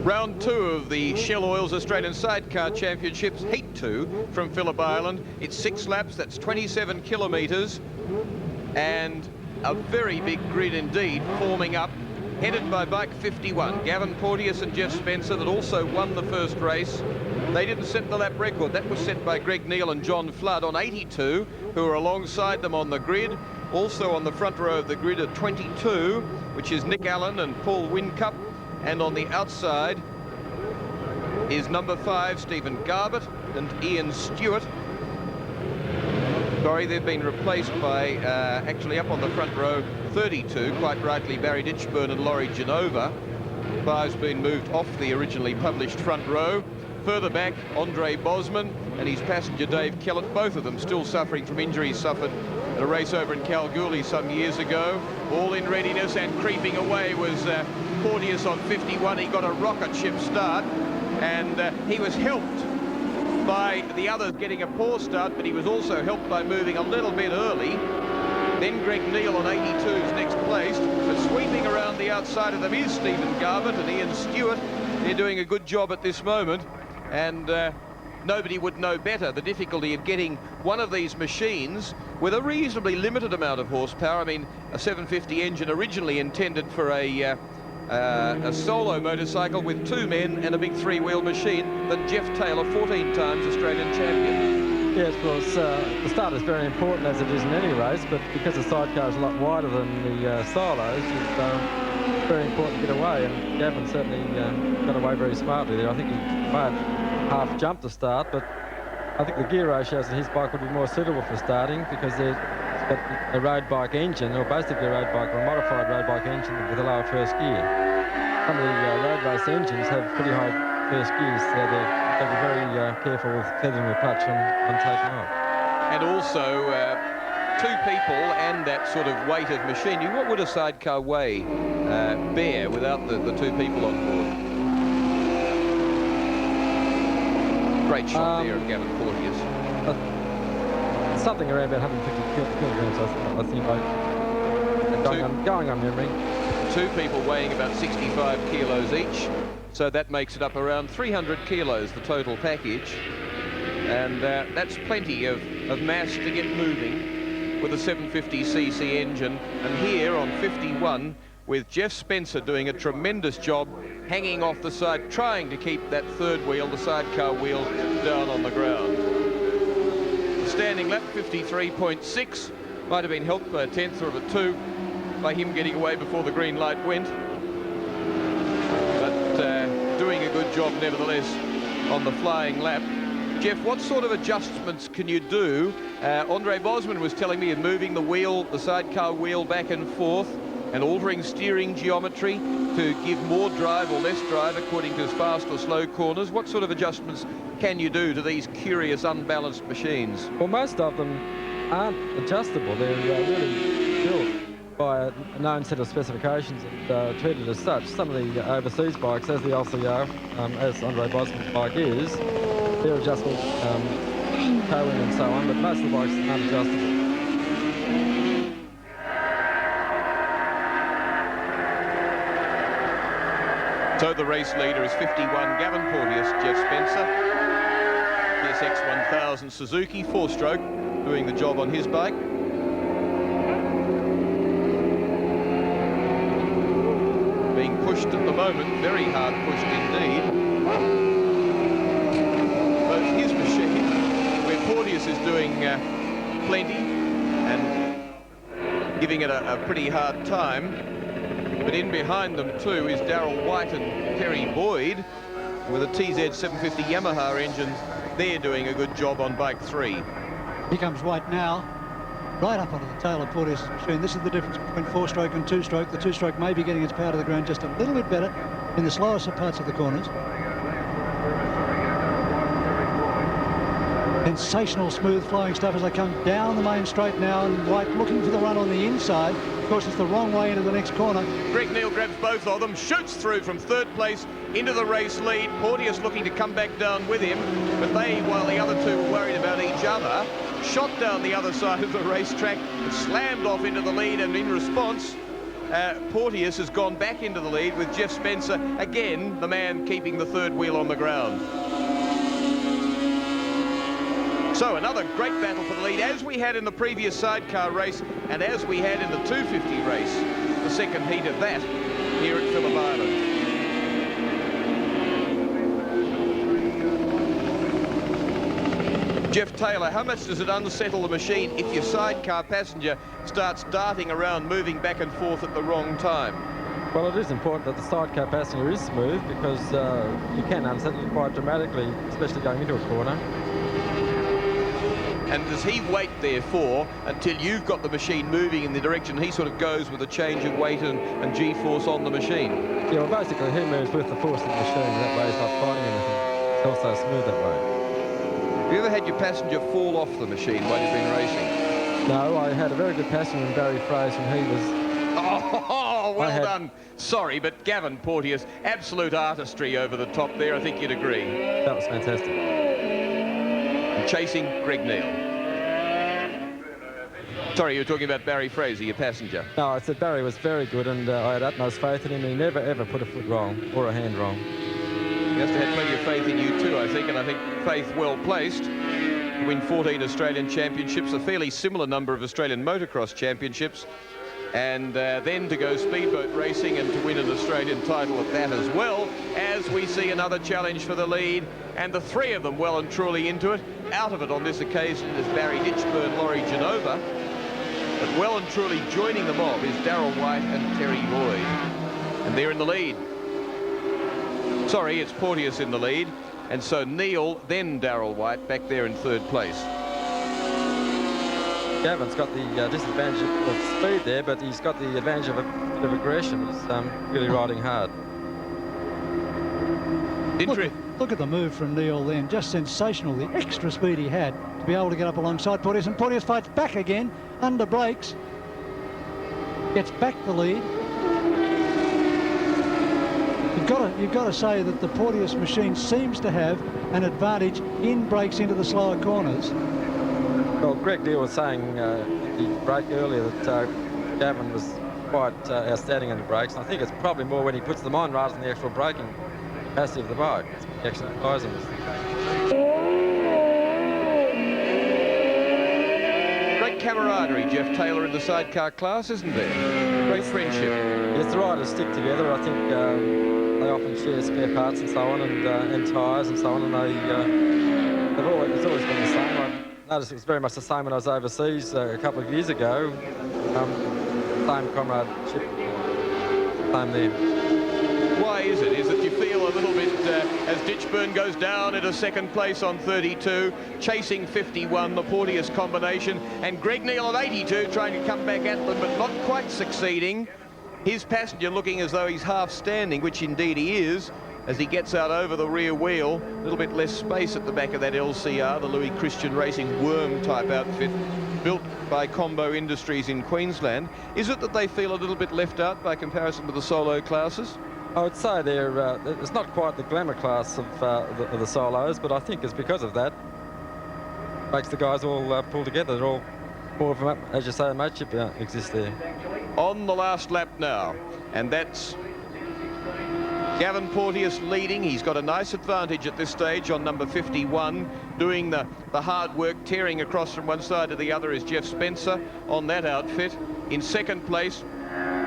Round 2 of the Shell Oils Australian Sidecar Championships, Heat 2 from Phillip Island. It's 6 laps, that's 27 kilometres, and a very big grid indeed forming up, headed by bike 51, Gavin Porteous and Jeff Spencer, that also won the first race. They didn't set the lap record. That was set by Greg Neal and John Flood on 82, who are alongside them on the grid. Also on the front row of the grid at 22, which is Nick Allen and Paul Whincup. And on the outside is number 5, Stephen Garbutt and Ian Stewart. Sorry, they've been replaced by, actually up on the front row, 32, quite rightly, Barry Ditchburn and Laurie Genova. 5's been moved off the originally published front row. Further back, Andre Bosman and his passenger Dave Kellett, both of them still suffering from injuries suffered at a race over in Kalgoorlie some years ago. All in readiness, and creeping away was Porteous on 51. He got a rocket ship start, and he was helped by the others getting a poor start, but he was also helped by moving a little bit early. Then Greg Neal on 82's next place, but sweeping around the outside of them is Stephen Garbutt and Ian Stewart. They're doing a good job at this moment, and nobody would know better the difficulty of getting one of these machines with a reasonably limited amount of horsepower. I mean, a 750 engine originally intended for a solo motorcycle with 2 men and a big 3-wheel machine, than Jeff Taylor, 14 times Australian champion. Yes, well, the start is very important, as it is in any race, but because the sidecar is a lot wider than the solos, it's very important to get away, and Gavin certainly got away very smartly there. I think he might have half jumped the start, but I think the gear ratio shows that his bike would be more suitable for starting, because it's got a road bike engine, or basically a road bike or a modified road bike engine with a lower first gear. Some of the road race engines have pretty high first gears, so they've got to be very careful with feathering the clutch on taking off. And also 2 people and that sort of weight of machinery. What would a sidecar weigh bear without the 2 people on board? Great shot there of Gavin Porteous. Something around about 150 kilograms, I think, going on memory. 2 people weighing about 65 kilos each, so that makes it up around 300 kilos, the total package. And that's plenty of mass to get moving with a 750cc engine. And here on 51, with Jeff Spencer doing a tremendous job hanging off the side, trying to keep that 3rd wheel, the sidecar wheel, down on the ground. The standing lap, 53.6, might have been helped by a 10th or a 2 by him getting away before the green light went. But doing a good job nevertheless on the flying lap. Jeff, what sort of adjustments can you do? Andre Bosman was telling me of moving the wheel, the sidecar wheel, back and forth, and altering steering geometry to give more drive or less drive according to fast or slow corners. What sort of adjustments can you do to these curious unbalanced machines? Well, most of them aren't adjustable. They're really built by a known set of specifications and treated as such. Some of the overseas bikes, as the LCR, as Andre Bosman's bike is, they're adjustable toe-in and so on, but most of the bikes aren't adjustable. So the race leader is 51, Gavin Porteous, Jeff Spencer. TSX 1000 Suzuki, 4-stroke, doing the job on his bike. Being pushed at the moment, very hard pushed indeed. Both his machine, where Porteous is doing plenty and giving it a pretty hard time. But in behind them too is Darryl White and Terry Boyd with a TZ 750 Yamaha engine. They're doing a good job on bike 3. Here comes White now, right up onto the tail of Porteous' machine. This is the difference between 4-stroke and 2-stroke. The 2-stroke may be getting its power to the ground just a little bit better in the slowest parts of the corners. Sensational smooth flowing stuff as they come down the main straight now, and White looking for the run on the inside. Of course, it's the wrong way into the next corner. Greg Neal grabs both of them, shoots through from 3rd place into the race lead. Porteous looking to come back down with him, but they, while the other 2 were worried about each other, shot down the other side of the racetrack and slammed off into the lead, and in response, Porteous has gone back into the lead with Jeff Spencer, again, the man keeping the third wheel on the ground. So another great battle for the lead, as we had in the previous sidecar race and as we had in the 250 race, the second heat of that here at Phillip Island. Jeff Taylor, how much does it unsettle the machine if your sidecar passenger starts darting around, moving back and forth at the wrong time? Well, it is important that the sidecar passenger is smooth, because you can unsettle it quite dramatically, especially going into a corner. And does he wait, therefore, until you've got the machine moving in the direction he sort of goes with a change of weight and G-force on the machine? Yeah, well, basically he moves with the force of the machine. That way he's not fighting anything. It's also smooth that way. Have you ever had your passenger fall off the machine while you've been racing? No, I had a very good passenger in Barry Fraser, and he was... Oh, well done. Sorry, but Gavin Porteous, absolute artistry over the top there, I think you'd agree. That was fantastic. And chasing Greg Neal. Sorry, you were talking about Barry Fraser, your passenger. No, I said Barry was very good, and I had utmost faith in him. He never, ever put a foot wrong or a hand wrong. He must have had plenty of faith in you too, I think, and I think faith well placed to win 14 Australian championships, a fairly similar number of Australian motocross championships, and then to go speedboat racing and to win an Australian title at that as well, as we see another challenge for the lead, and the three of them well and truly into it. Out of it on this occasion is Barry Ditchburn, Laurie Genova, but well and truly joining the mob is Darryl White and Terry Boyd, and they're in the lead. Sorry, it's Porteous in the lead, and so Neal, then Darryl White, back there in third place. Gavin's got the disadvantage of speed there, but he's got the advantage of a bit of aggression. He's really riding hard. Look at the move from Neal then, just sensational, the extra speed he had to be able to get up alongside Porteous, and Porteous fights back again, under brakes, gets back the lead. You've got to say that the Porteous machine seems to have an advantage in brakes into the slower corners. Well, Greg Neal was saying in the break earlier that Gavin was quite outstanding in the brakes, and I think it's probably more when he puts them on rather than the actual braking capacity of the bike. He actually applies them. Great camaraderie, Jeff Taylor, in the sidecar class, isn't there? Great friendship. Yes, the riders stick together. I think they often share spare parts and so on, and tyres and so on, and it's always been the same. I noticed it was very much the same when I was overseas a couple of years ago. Same comradeship, same there. Why is it? Is it you feel a little bit as Ditchburn goes down into second place on 32, chasing 51, the Porteous combination, and Greg Neal at 82 trying to come back at them, but not quite succeeding. His passenger looking as though he's half standing, which indeed he is, as he gets out over the rear wheel. A little bit less space at the back of that LCR, the Louis Christian Racing worm type outfit built by Combo Industries in Queensland. Is it that they feel a little bit left out by comparison with the solo classes? I would say it's not quite the glamour class of the solos, but I think it's because of that. Makes the guys all pull together. They're all more of them, as you say, a mateship exists there. On the last lap now, and that's Gavin Porteous leading. He's got a nice advantage at this stage on number 51. Doing the hard work, tearing across from one side to the other is Jeff Spencer on that outfit. In second place,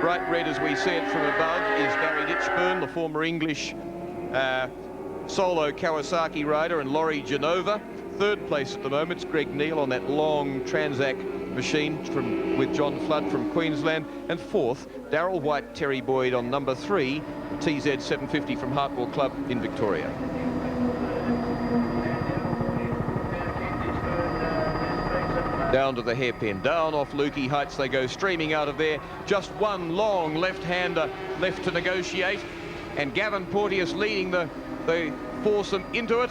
bright red as we see it from above, is Barry Ditchburn, the former English solo Kawasaki rider, and Laurie Genova. Third place at the moment is Greg Neal on that long Transac machine with John Flood from Queensland. And fourth, Darryl White, Terry Boyd on number 3, TZ 750 from Hartwell Club in Victoria. Down to the hairpin, down off Lukey Heights they go, streaming out of there. Just one long left-hander left to negotiate, and Gavin Porteous leading the foursome into it.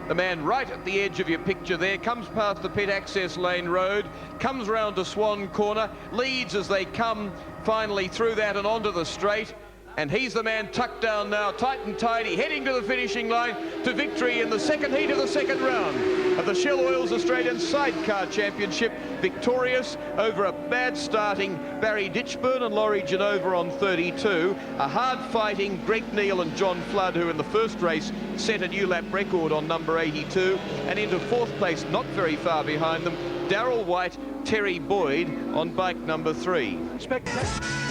The man right at the edge of your picture there comes past the pit access lane road, comes round to Swan Corner, leads as they come finally through that and onto the straight, And he's the man tucked down now, tight and tidy, heading to the finishing line to victory in the second heat of the second round of the Shell Oils Australian Sidecar Championship. Victorious over a bad starting Barry Ditchburn and Laurie Genova on 32. A hard-fighting Greg Neal and John Flood, who in the first race set a new lap record on number 82. And into fourth place, not very far behind them, Darryl White, Terry Boyd on bike number 3. Spectacular.